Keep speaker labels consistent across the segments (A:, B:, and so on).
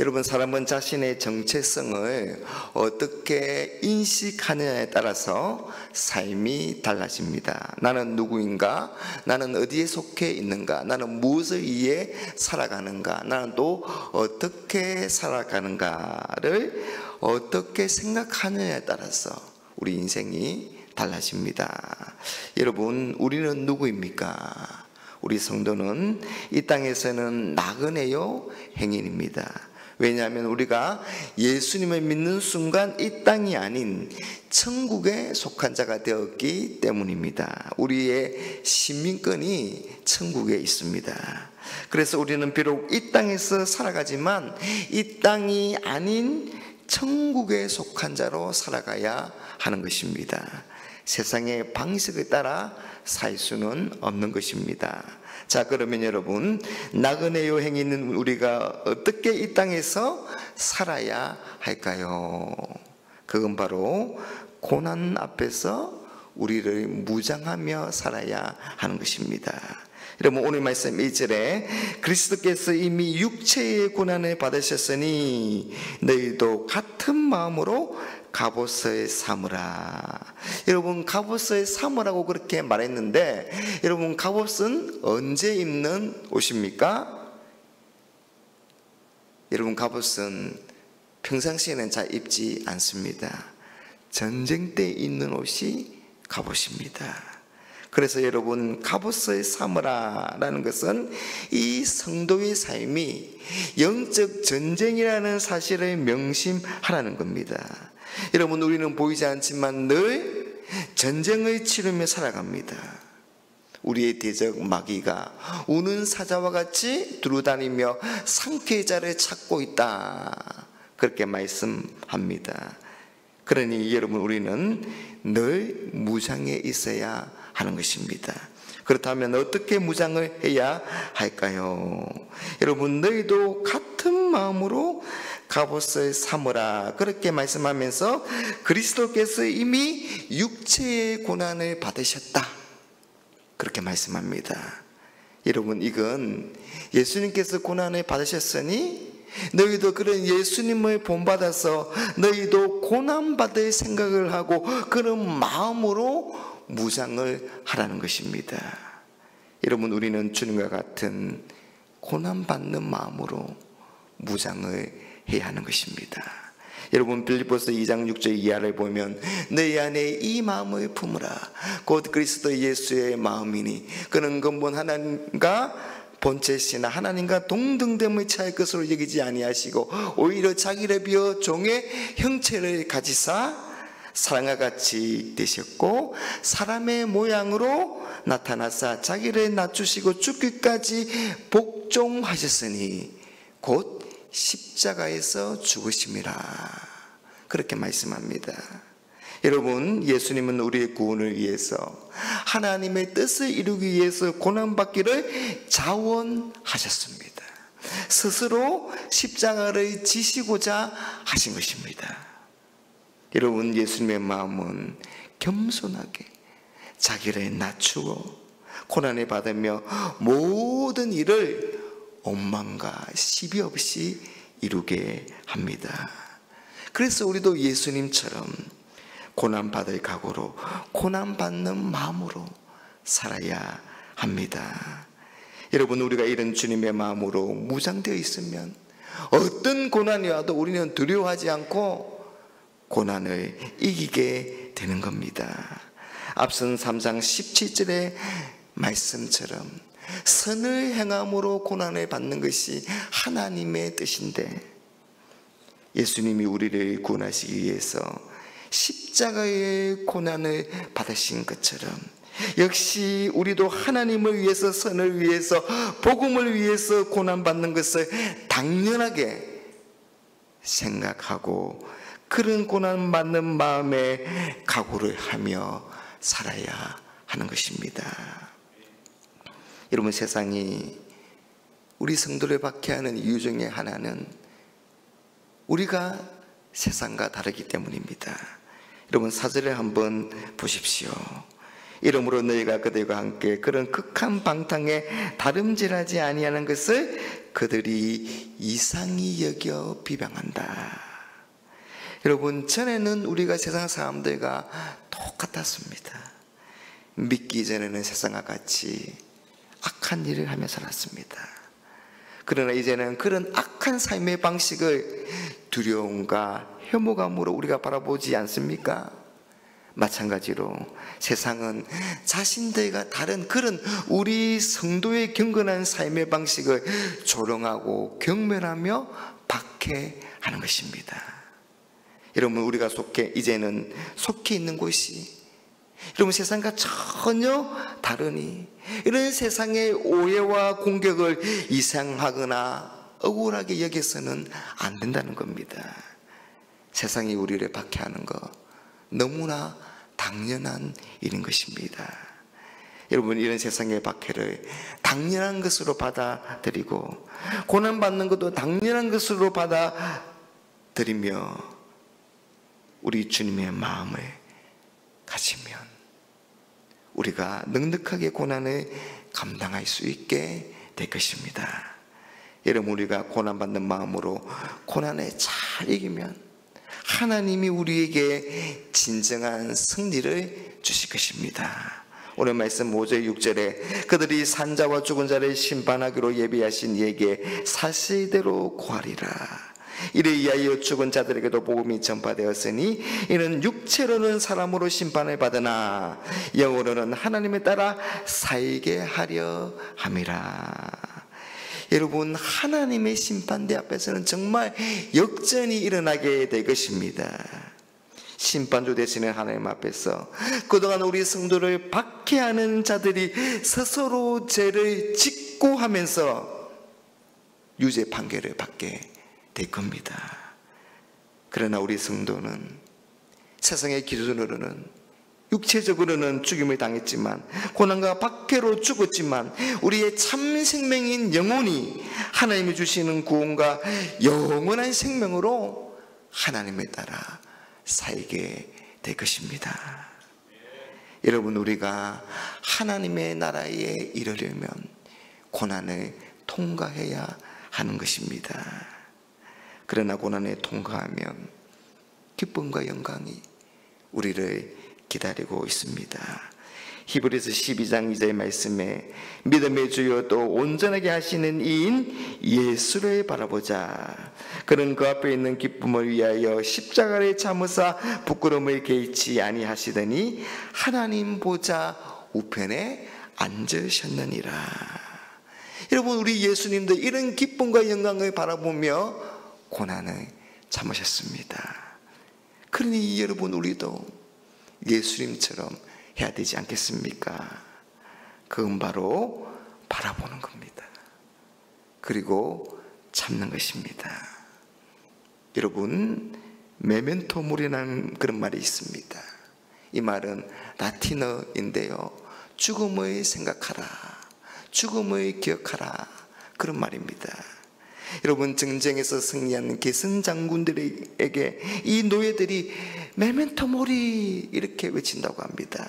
A: 여러분, 사람은 자신의 정체성을 어떻게 인식하느냐에 따라서 삶이 달라집니다. 나는 누구인가? 나는 어디에 속해 있는가? 나는 무엇을 위해 살아가는가? 나는 또 어떻게 살아가는가를 어떻게 생각하느냐에 따라서 우리 인생이 달라집니다. 여러분, 우리는 누구입니까? 우리 성도는 이 땅에서는 나그네요 행인입니다. 왜냐하면 우리가 예수님을 믿는 순간 이 땅이 아닌 천국에 속한 자가 되었기 때문입니다. 우리의 시민권이 천국에 있습니다. 그래서 우리는 비록 이 땅에서 살아가지만 이 땅이 아닌 천국에 속한 자로 살아가야 하는 것입니다. 세상의 방식에 따라 살 수는 없는 것입니다. 자, 그러면 여러분, 나그네 여행에 있는 우리가 어떻게 이 땅에서 살아야 할까요? 그건 바로 고난 앞에서 우리를 무장하며 살아야 하는 것입니다. 여러분, 오늘 말씀 1절에 그리스도께서 이미 육체의 고난을 받으셨으니 너희도 같은 마음으로 갑옷을 삼으라. 여러분, 갑옷을 삼으라고 그렇게 말했는데, 여러분, 갑옷은 언제 입는 옷입니까? 여러분, 갑옷은 평상시에는 잘 입지 않습니다. 전쟁 때 입는 옷이 갑옷입니다. 그래서 여러분, 갑옷을 삼으라 라는 것은 이 성도의 삶이 영적 전쟁이라는 사실을 명심하라는 겁니다. 여러분, 우리는 보이지 않지만 늘 전쟁을 치르며 살아갑니다. 우리의 대적 마귀가 우는 사자와 같이 두루다니며 상쾌자를 찾고 있다, 그렇게 말씀합니다. 그러니 여러분, 우리는 늘 무장해 있어야 하는 것입니다. 그렇다면 어떻게 무장을 해야 할까요? 여러분, 너희도 같은 마음으로 갑옷을 삼으라, 그렇게 말씀하면서 그리스도께서 이미 육체의 고난을 받으셨다, 그렇게 말씀합니다. 여러분, 이건 예수님께서 고난을 받으셨으니 너희도 그런 예수님을 본받아서 너희도 고난받을 생각을 하고 그런 마음으로 무장을 하라는 것입니다. 여러분, 우리는 주님과 같은 고난받는 마음으로 무장을 해야 하는 것입니다. 여러분, 빌립보서 2장 6절 이하를 보면 너희 안에 이 마음을 품으라, 곧 그리스도 예수의 마음이니 그는 근본 하나님과 본체시나 하나님과 동등됨을 취할 것으로 여기지 아니하시고 오히려 자기를 비어 종의 형체를 가지사 사람과 같이 되셨고 사람의 모양으로 나타나사 자기를 낮추시고 죽기까지 복종하셨으니 곧 십자가에서 죽으심이라, 그렇게 말씀합니다. 여러분, 예수님은 우리의 구원을 위해서 하나님의 뜻을 이루기 위해서 고난받기를 자원하셨습니다. 스스로 십자가를 지시고자 하신 것입니다. 여러분, 예수님의 마음은 겸손하게 자기를 낮추고 고난을 받으며 모든 일을 원망과 시비 없이 이루게 합니다. 그래서 우리도 예수님처럼 고난받을 각오로 고난받는 마음으로 살아야 합니다. 여러분, 우리가 이런 주님의 마음으로 무장되어 있으면 어떤 고난이 와도 우리는 두려워하지 않고 고난을 이기게 되는 겁니다. 앞선 3장 17절의 말씀처럼 선을 행함으로 고난을 받는 것이 하나님의 뜻인데, 예수님이 우리를 구원하시기 위해서 십자가의 고난을 받으신 것처럼 역시 우리도 하나님을 위해서, 선을 위해서, 복음을 위해서 고난받는 것을 당연하게 생각하고 그런 고난받는 마음에 각오를 하며 살아야 하는 것입니다. 여러분, 세상이 우리 성도를 박해하는 이유 중에 하나는 우리가 세상과 다르기 때문입니다. 여러분, 4절을 한번 보십시오. 이러므로 너희가 그들과 함께 그런 극한 방탕에 다름질하지 아니하는 것을 그들이 이상히 여겨 비방한다. 여러분, 전에는 우리가 세상 사람들과 똑같았습니다. 믿기 전에는 세상과 같이 악한 일을 하며 살았습니다. 그러나 이제는 그런 악한 삶의 방식을 두려움과 혐오감으로 우리가 바라보지 않습니까? 마찬가지로 세상은 자신들과 다른 그런 우리 성도의 경건한 삶의 방식을 조롱하고 경멸하며 박해하는 것입니다. 여러분, 우리가 이제는 속해 있는 곳이 여러분 세상과 전혀 다르니 이런 세상의 오해와 공격을 이상하거나 억울하게 여겨서는 안 된다는 겁니다. 세상이 우리를 박해하는 것 너무나 당연한 일인 것입니다. 여러분, 이런 세상의 박해를 당연한 것으로 받아들이고 고난받는 것도 당연한 것으로 받아들이며 우리 주님의 마음을 가지면 우리가 넉넉하게 고난을 감당할 수 있게 될 것입니다. 여러분, 우리가 고난받는 마음으로 고난을 잘 이기면 하나님이 우리에게 진정한 승리를 주실 것입니다. 오늘 말씀 5절 6절에 그들이 산자와 죽은 자를 심판하기로 예비하신 이에게 사실대로 구하리라. 이를 위하여 죽은 자들에게도 복음이 전파되었으니 이는 육체로는 사람으로 심판을 받으나 영으로는 하나님에 따라 살게 하려 함이라. 여러분, 하나님의 심판대 앞에서는 정말 역전이 일어나게 될 것입니다. 심판주 되시는 하나님 앞에서 그동안 우리 성도를 박해하는 자들이 스스로 죄를 짓고 하면서 유죄 판결을 받게 될 겁니다. 그러나 우리 성도는 세상의 기준으로는 육체적으로는 죽임을 당했지만 고난과 박해로 죽었지만 우리의 참 생명인 영혼이 하나님이 주시는 구원과 영원한 생명으로 하나님에 따라 살게 될 것입니다. 여러분, 우리가 하나님의 나라에 이르려면 고난을 통과해야 하는 것입니다. 그러나 고난에 통과하면 기쁨과 영광이 우리를 기다리고 있습니다. 히브리서 12장 2절 말씀에 믿음의 주요 또 온전하게 하시는 이인 예수를 바라보자. 그는 그 앞에 있는 기쁨을 위하여 십자가를 참으사 부끄러움을 개의치 아니하시더니 하나님 보좌 우편에 앉으셨느니라. 여러분, 우리 예수님도 이런 기쁨과 영광을 바라보며 고난을 참으셨습니다. 그러니 여러분, 우리도 예수님처럼 해야 되지 않겠습니까? 그건 바로 바라보는 겁니다. 그리고 참는 것입니다. 여러분, 메멘토 모리라는 그런 말이 있습니다. 이 말은 라틴어인데요, 죽음을 생각하라, 죽음을 기억하라, 그런 말입니다. 여러분, 전쟁에서 승리한 개선 장군들에게 이 노예들이 메멘토 모리 이렇게 외친다고 합니다.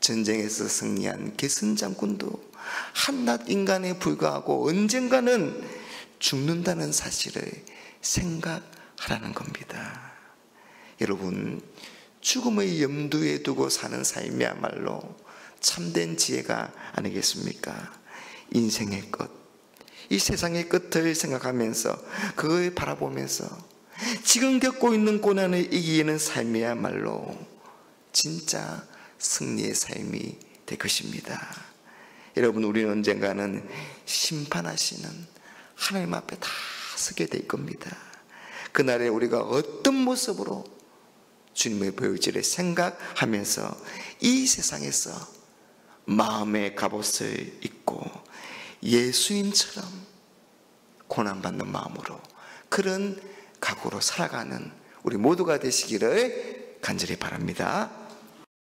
A: 전쟁에서 승리한 개선 장군도 한낱 인간에 불과하고 언젠가는 죽는다는 사실을 생각하라는 겁니다. 여러분, 죽음을 염두에 두고 사는 삶이야말로 참된 지혜가 아니겠습니까? 인생의 끝, 이 세상의 끝을 생각하면서 그걸 바라보면서 지금 겪고 있는 고난을 이기는 삶이야말로 진짜 승리의 삶이 될 것입니다. 여러분, 우리는 언젠가는 심판하시는 하나님 앞에 다 서게 될 겁니다. 그날에 우리가 어떤 모습으로 주님을 보일지를 생각하면서 이 세상에서 마음의 갑옷을 입고 예수님처럼 고난받는 마음으로 그런 각오로 살아가는 우리 모두가 되시기를 간절히 바랍니다.